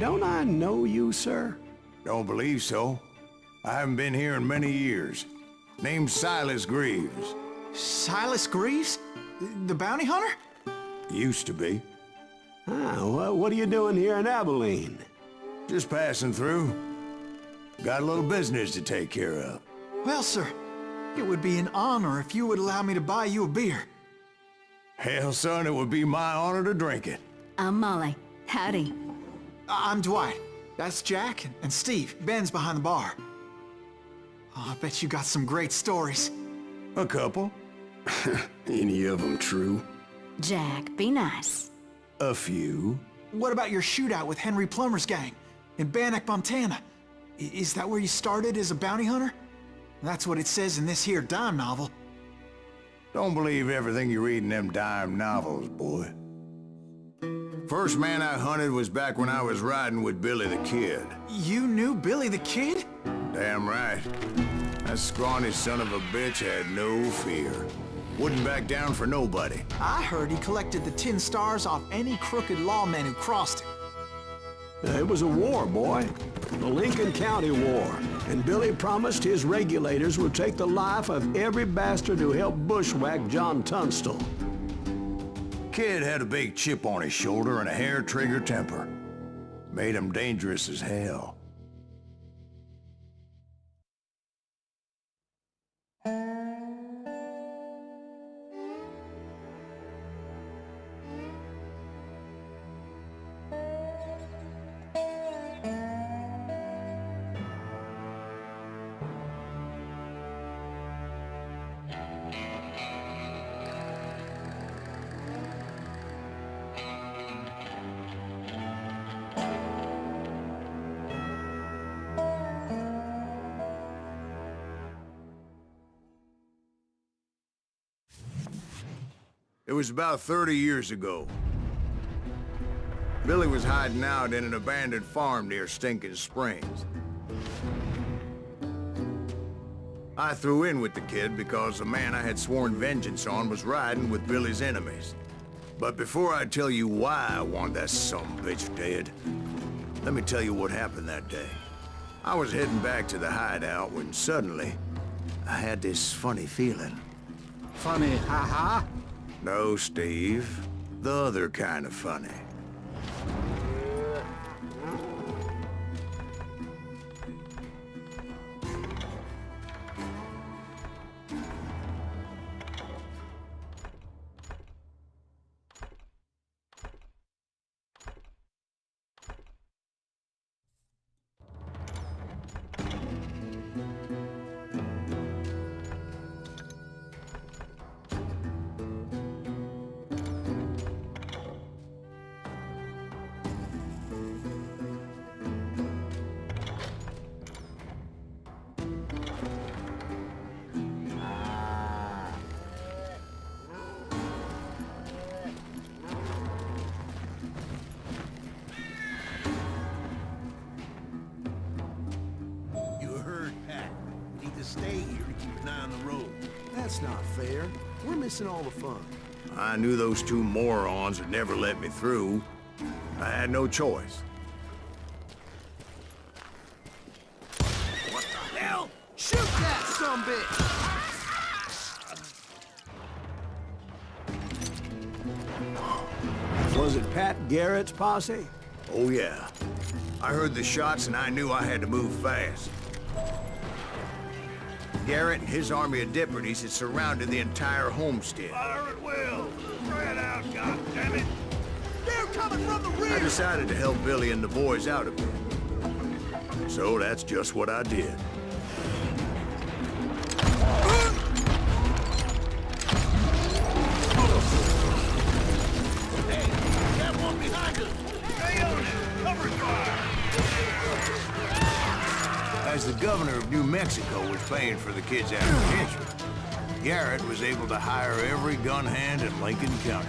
Don't I know you, sir? Don't believe so. I haven't been here in many years. Name's Silas Greaves. Silas Greaves? The bounty hunter? Used to be. Well, what are you doing here in Abilene? Just passing through. Got a little business to take care of. Well, sir, it would be an honor if you would allow me to buy you a beer. Hell, son, it would be my honor to drink it. I'm Molly. Howdy. I'm Dwight. That's Jack and Steve. Ben's behind the bar. Oh, I bet you got some great stories. A couple. Any of them true? Jack, be nice. A few. What about your shootout with Henry Plummer's gang in Bannock, Montana? Is that where you started as a bounty hunter? That's what it says in this here dime novel. Don't believe everything you read in them dime novels, boy. First man I hunted was back when I was riding with Billy the Kid. You knew Billy the Kid? Damn right. That scrawny son of a bitch had no fear. Wouldn't back down for nobody. I heard he collected the 10 stars off any crooked lawman who crossed it. It was a war, boy. The Lincoln County War. And Billy promised his regulators would take the life of every bastard who helped bushwhack John Tunstall. Kid had a big chip on his shoulder and a hair-trigger temper. Made him dangerous as hell. It was about 30 years ago. Billy was hiding out in an abandoned farm near Stinking Springs. I threw in with the kid because the man I had sworn vengeance on was riding with Billy's enemies. But before I tell you why I want that sumbitch dead, let me tell you what happened that day. I was heading back to the hideout when suddenly I had this funny feeling. Funny, ha-ha? No, Steve. The other kind of funny. Stay here to keep an eye on the road. That's not fair. We're missing all the fun. I knew those two morons would never let me through. I had no choice. What the hell? Shoot that sumbitch! Was it Pat Garrett's posse? Oh yeah. I heard the shots and I knew I had to move fast. Garrett and his army of deputies had surrounded the entire homestead. Fire at will! Spread out, goddammit! They're coming from the rear! I decided to help Billy and the boys out a bit. So that's just what I did. Hey, that one behind us! Stay on it! Cover fire! As the governor of New Mexico was paying for the kid's apprehension, Garrett was able to hire every gun hand in Lincoln County.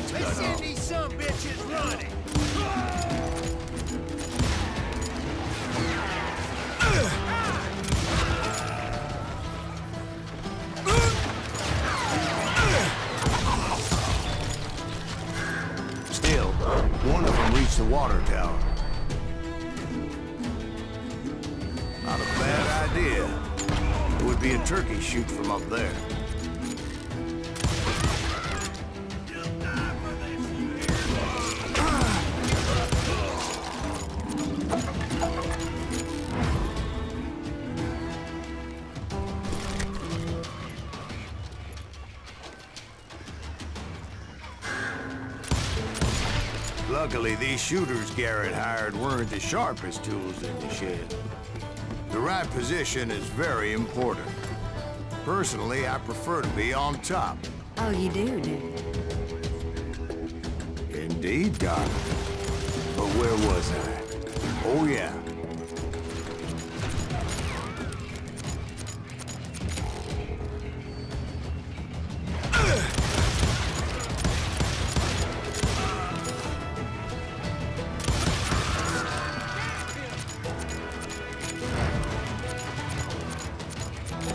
heads cut Let's send off. these some bitches running. Still, one of them reached the water tower. Not a bad idea. It would be a turkey shoot from up there. Luckily, these shooters Garrett hired weren't the sharpest tools in the shed. The right position is very important. Personally, I prefer to be on top. Oh, you do, do you? Indeed, darling. But where was I? Oh, yeah.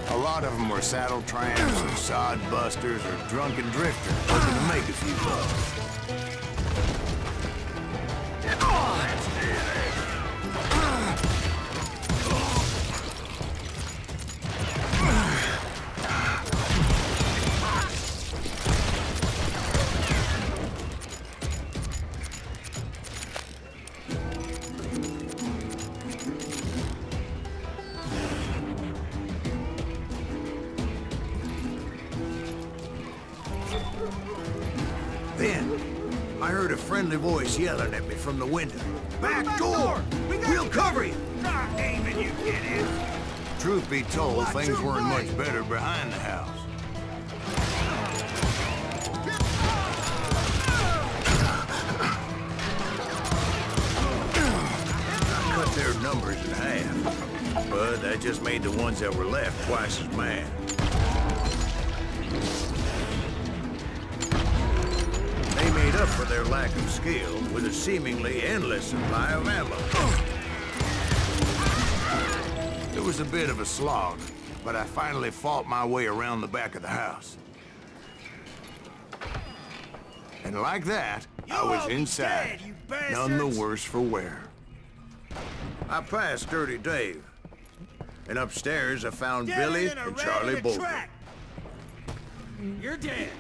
A lot of them were saddle tramps or sod busters or drunken drifters looking to make a few bucks. Then, I heard a friendly voice yelling at me from the window. Back door! We'll cover you! Not aiming, you get in. Truth be told, things weren't much better behind the house. I cut their numbers in half, but that just made the ones that were left twice as mad. They made up for their lack of skill with a seemingly endless supply of ammo. It was a bit of a slog, but I finally fought my way around the back of the house. And like that, I was inside, none the worse for wear. I passed Dirty Dave, and upstairs I found Billy and Charlie Bolton. You're dead.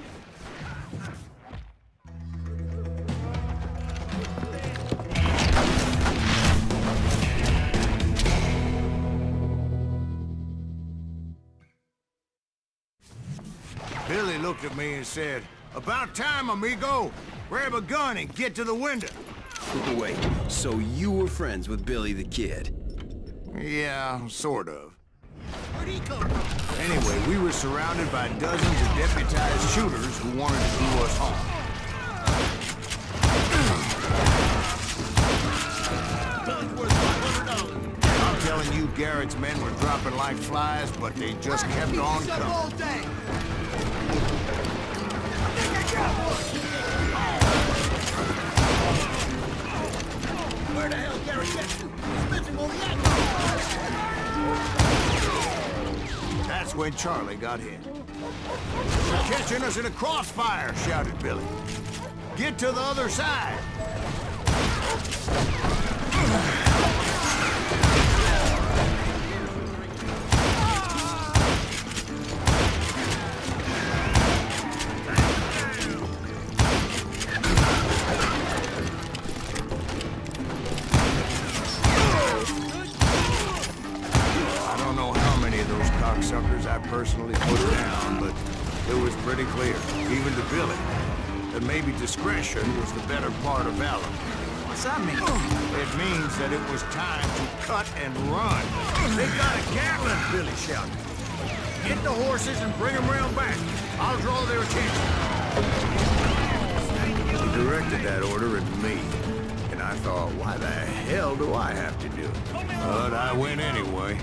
Billy looked at me and said, "About time, amigo. Grab a gun and get to the window." Wait, so you were friends with Billy the Kid? Yeah, sort of. Where'd he come from? Anyway, we were surrounded by dozens of deputized shooters who wanted to do us harm. I'm telling you, Garrett's men were dropping like flies, but they just kept on coming. all day. Where the hell Gary get to? He's missing all the action. That's when Charlie got hit. "They're catching us in a crossfire," shouted Billy. "Get to the other side." I don't know how many of those cocksuckers I personally put down, but it was pretty clear, even to Billy, that maybe discretion was the better part of valor. What's that mean? It means that it was time to cut and run. "They got a Gatling," Billy shouted. "Get the horses and bring them round back. I'll draw their attention." He directed that order at me, and I thought, why the hell do I have to do it? But I went anyway.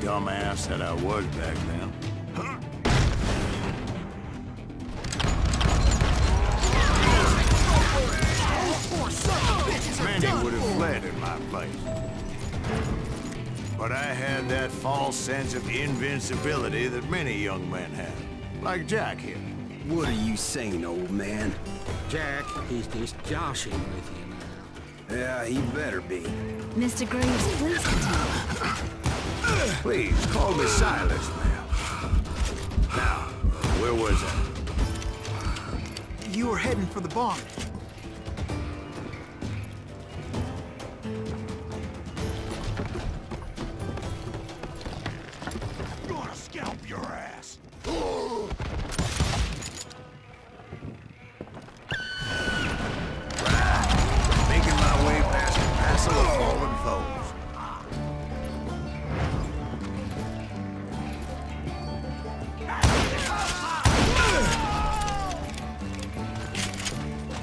Dumbass that I was back then. place. But I had that false sense of invincibility that many young men have, like Jack here. What are you saying, old man? Jack, he's just joshing with you now. Yeah, he better be. Mr. Greaves, please continue. Please, call me Silas, ma'am. Now, where was I? You were heading for the barn. Gonna scalp your ass. Making my way past a passel of fallen foes.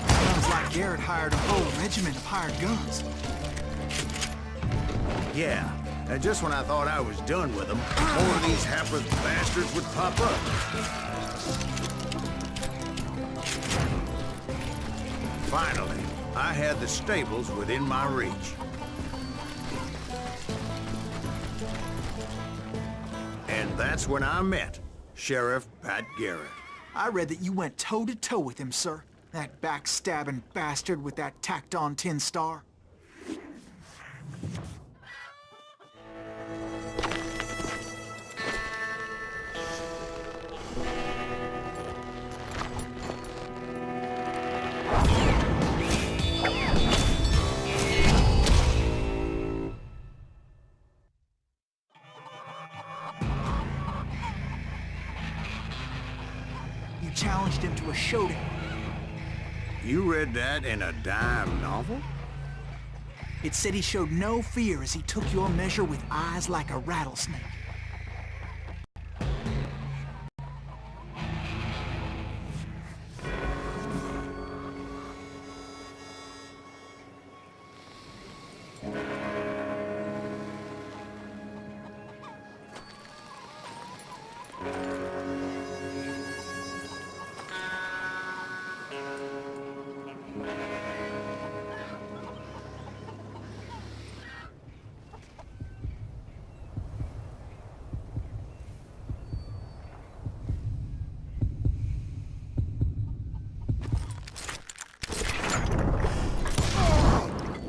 Sounds like Garrett hired a whole regiment of hired guns. Yeah, and just when I thought I was done with them, more of these hapless bastards would pop up. Finally, I had the stables within my reach. And that's when I met Sheriff Pat Garrett. I read that you went toe-to-toe with him, sir. That backstabbing bastard with that tacked-on tin star. You challenged him to a showdown. You read that in a dime novel? It said he showed no fear as he took your measure with eyes like a rattlesnake.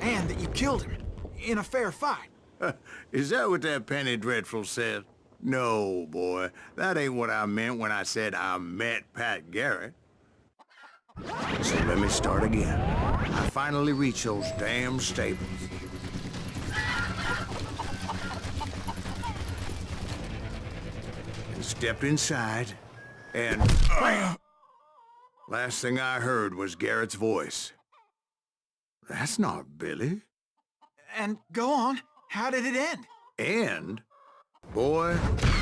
And that you killed him in a fair fight. Is that what that penny dreadful said? No, boy. That ain't what I meant when I said I met Pat Garrett. So let me start again. I finally reached those damn stables. And stepped inside, and... last thing I heard was Garrett's voice. That's not Billy. And go on, how did it end? And, boy,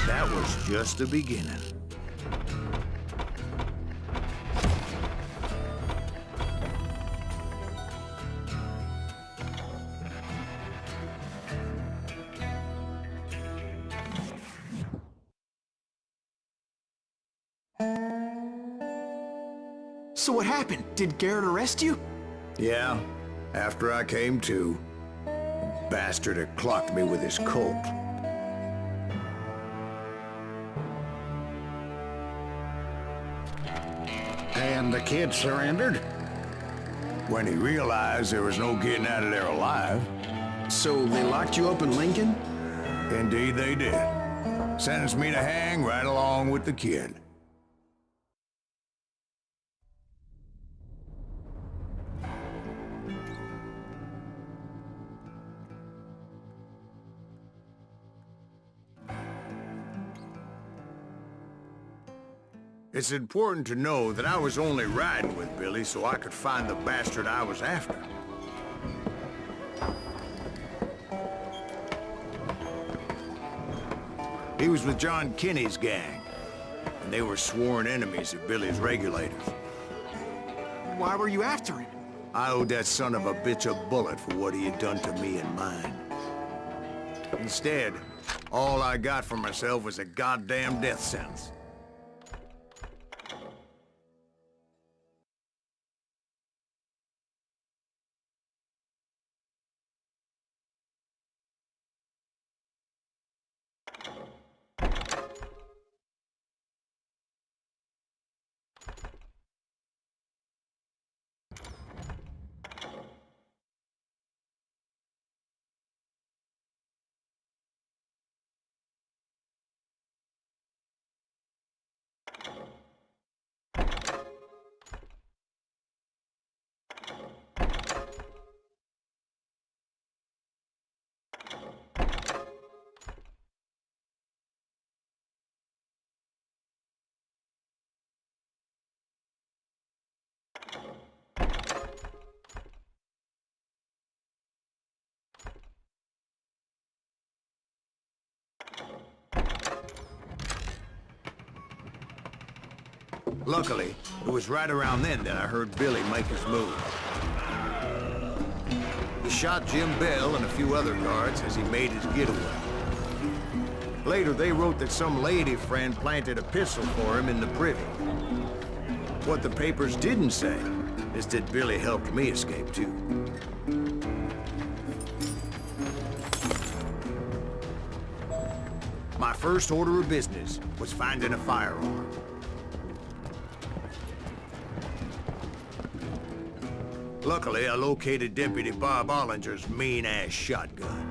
that was just the beginning. So what happened? Did Garrett arrest you? Yeah, after I came to, bastard had clocked me with his Colt. And the kid surrendered? When he realized there was no getting out of there alive, So they locked you up in Lincoln? indeed they did. Sentenced me to hang right along with the kid. It's important to know that I was only riding with Billy so I could find the bastard I was after. He was with John Kinney's gang, and they were sworn enemies of Billy's regulators. Why were you after him? I owed that son of a bitch a bullet for what he had done to me and mine. Instead, all I got for myself was a goddamn death sentence. Luckily, it was right around then that I heard Billy make his move. He shot Jim Bell and a few other guards as he made his getaway. Later, they wrote that some lady friend planted a pistol for him in the privy. What the papers didn't say is that Billy helped me escape, too. My first order of business was finding a firearm. Luckily, I located Deputy Bob Ollinger's mean-ass shotgun.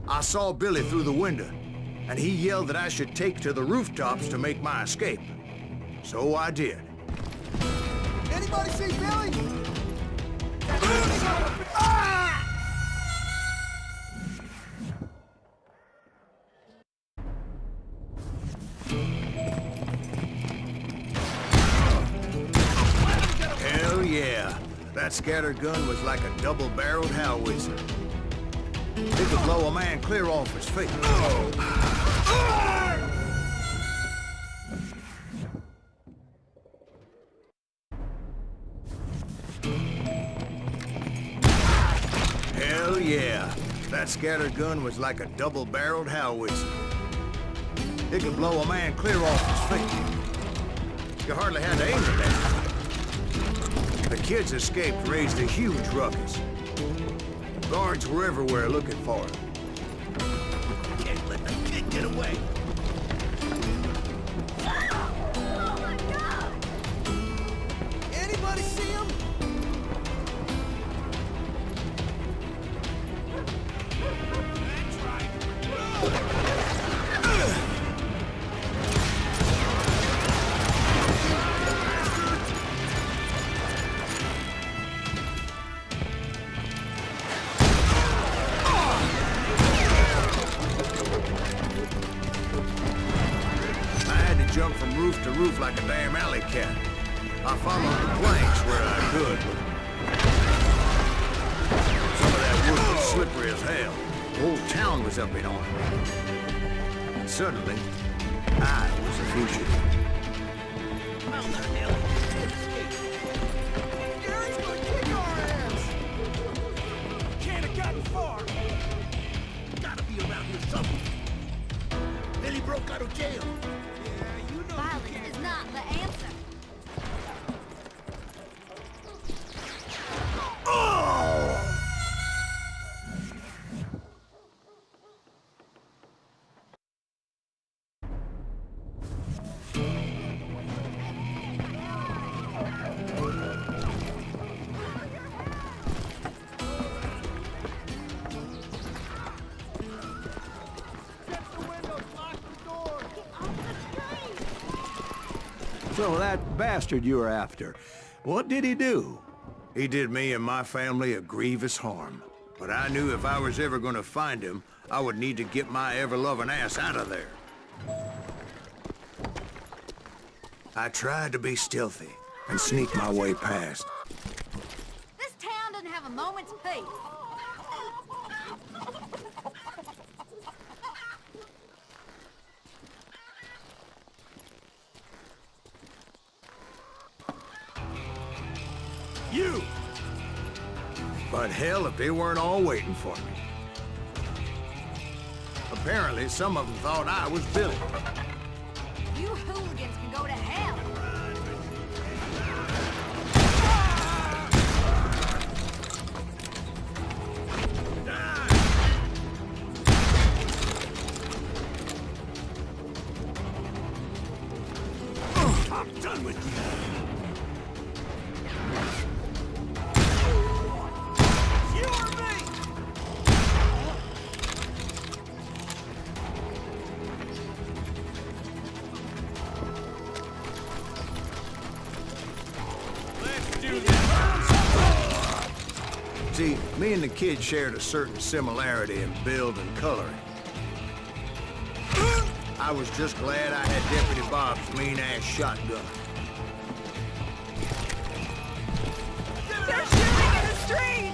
I saw Billy through the window, and he yelled that I should take to the rooftops to make my escape. So I did. Anybody see Billy? Ah! Hell yeah. That scatter gun was like a double-barreled howitzer. It could blow a man clear off his feet. Hell yeah. That scatter gun was like a double-barreled howitzer. It could blow a man clear off his feet. You hardly had to aim at that. The kids escaped raised a huge ruckus. Guards were everywhere looking for him. Can't let the kid get away. Oh my God! Anybody see him? That's right. Jump from roof to roof like a damn alley cat. I followed the planks where I could. Some of that wood was slippery as hell. The whole town was up in arms. And suddenly, I was a fugitive. How the hell did you escape? Gary's gonna kick our ass! Can't have gotten far. Gotta be around here somewhere. Billy broke out of jail. Violence is not the answer. So that bastard you were after, what did he do? He did me and my family a grievous harm. But I knew if I was ever gonna find him, I would need to get my ever-loving ass out of there. I tried to be stealthy and sneak my way past. This town doesn't have a moment's peace. You! But hell, if they weren't all waiting for me. Apparently, some of them thought I was Billy. You hooligans can go to hell. I'm done with you. See, me and the kid shared a certain similarity in build and coloring. I was just glad I had Deputy Bob's mean-ass shotgun. They're shooting in the street!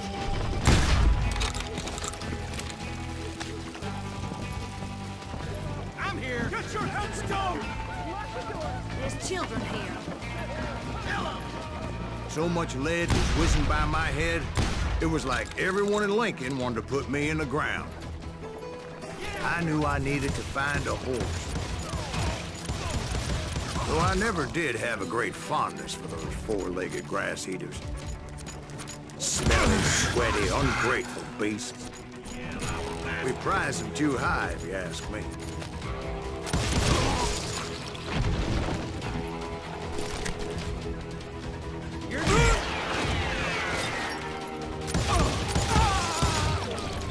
I'm here! Get your headstone! There's children here. So much lead was whizzing by my head, it was like everyone in Lincoln wanted to put me in the ground. I knew I needed to find a horse. Though I never did have a great fondness for those four-legged grass eaters. Smelly, sweaty, ungrateful beasts. We prize them too high, if you ask me.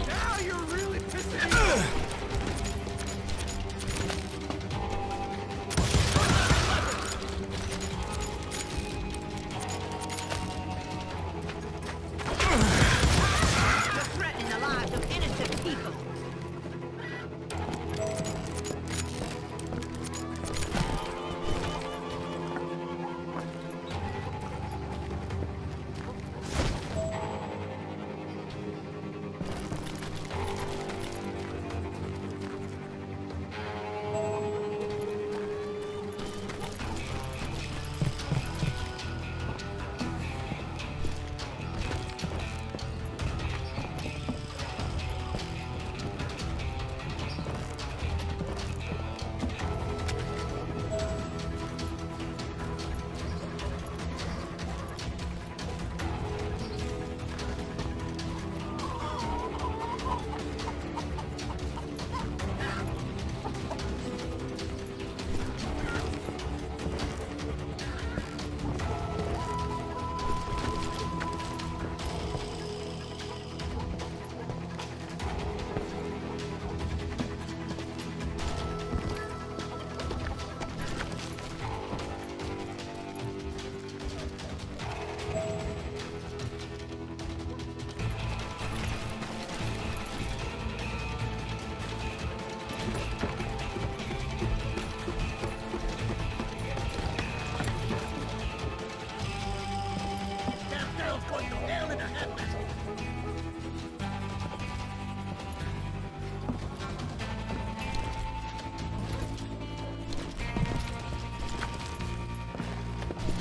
Now you're really pissing me off! You're threatening the lives of innocent people.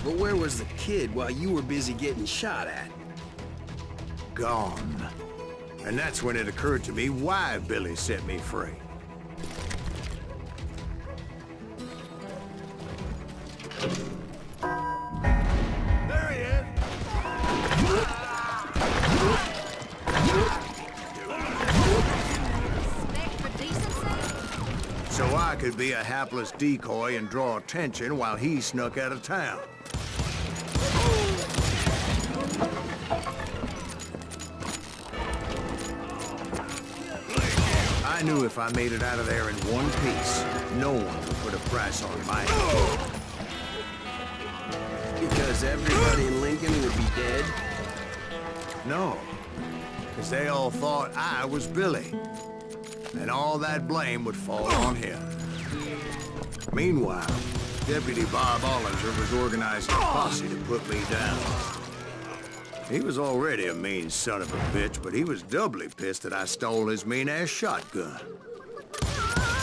But where was the kid while you were busy getting shot at? Gone. And that's when it occurred to me why Billy set me free. There he is! Respect for decency? So I could be a hapless decoy and draw attention while he snuck out of town. I knew if I made it out of there in one piece, no one would put a price on my head. Because everybody in Lincoln would be dead? No, because they all thought I was Billy, and all that blame would fall on him. Meanwhile, Deputy Bob Ollinger was organizing a posse to put me down. He was already a mean son of a bitch, but he was doubly pissed that I stole his mean-ass shotgun.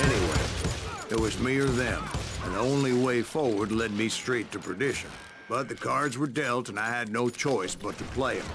Anyway, it was me or them, and the only way forward led me straight to perdition. But the cards were dealt, and I had no choice but to play them.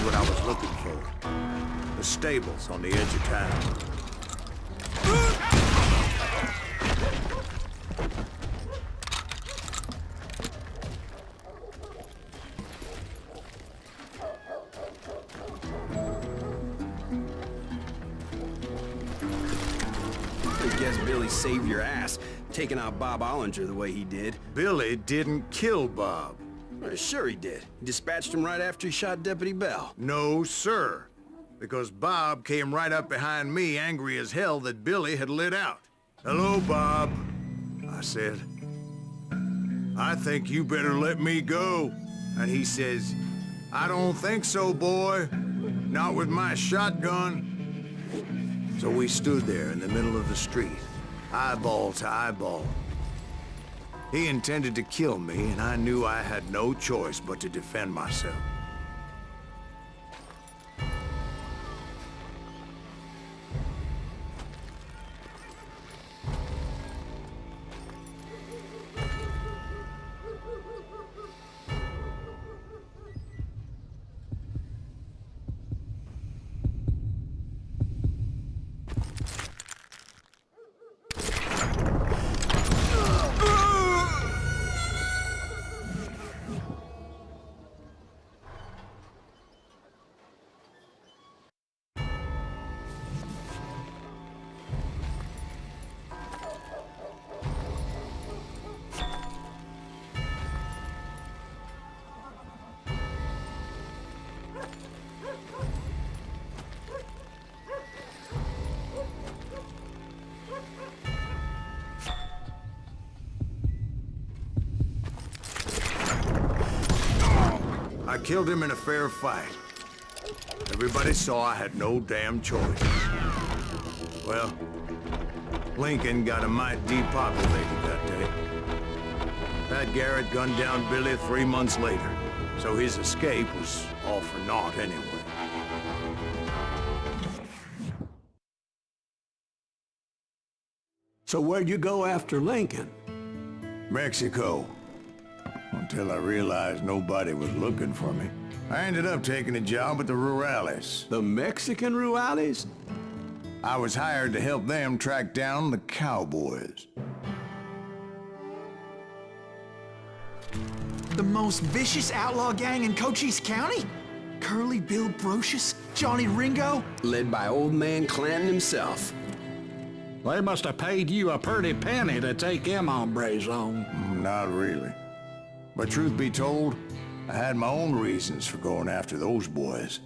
found what I was looking for. The stables on the edge of town. I guess Billy saved your ass, taking out Bob Ollinger the way he did. Billy didn't kill Bob. Well, sure he did. He dispatched him right after he shot Deputy Bell. No, sir. Because Bob came right up behind me, angry as hell that Billy had lit out. "Hello, Bob," I said. "I think you better let me go." And he says, "I don't think so, boy. Not with my shotgun." So we stood there in the middle of the street, eyeball to eyeball. He intended to kill me, and I knew I had no choice but to defend myself. I killed him in a fair fight. Everybody saw I had no damn choice. Well, Lincoln got a mite depopulated that day. Pat Garrett gunned down Billy 3 months later, so his escape was all for naught anyway. So where'd you go after Lincoln? Mexico. Until I realized nobody was looking for me. I ended up taking a job at the Rurales. The Mexican Ruales? I was hired to help them track down the cowboys. The most vicious outlaw gang in Cochise County? Curly Bill Brocious? Johnny Ringo? Led by old man Clanton himself. They must have paid you a pretty penny to take them hombres on. Not really. But truth be told, I had my own reasons for going after those boys.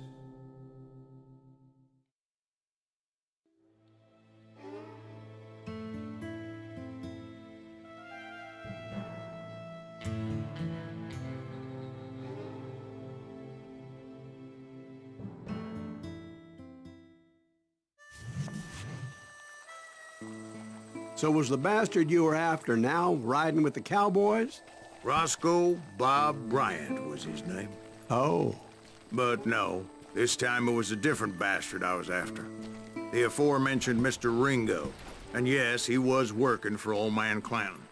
So was the bastard you were after now riding with the cowboys? Roscoe Bob Bryant was his name. Oh. But no, this time it was a different bastard I was after. The aforementioned Mr. Ringo. And yes, he was working for old man Clanton.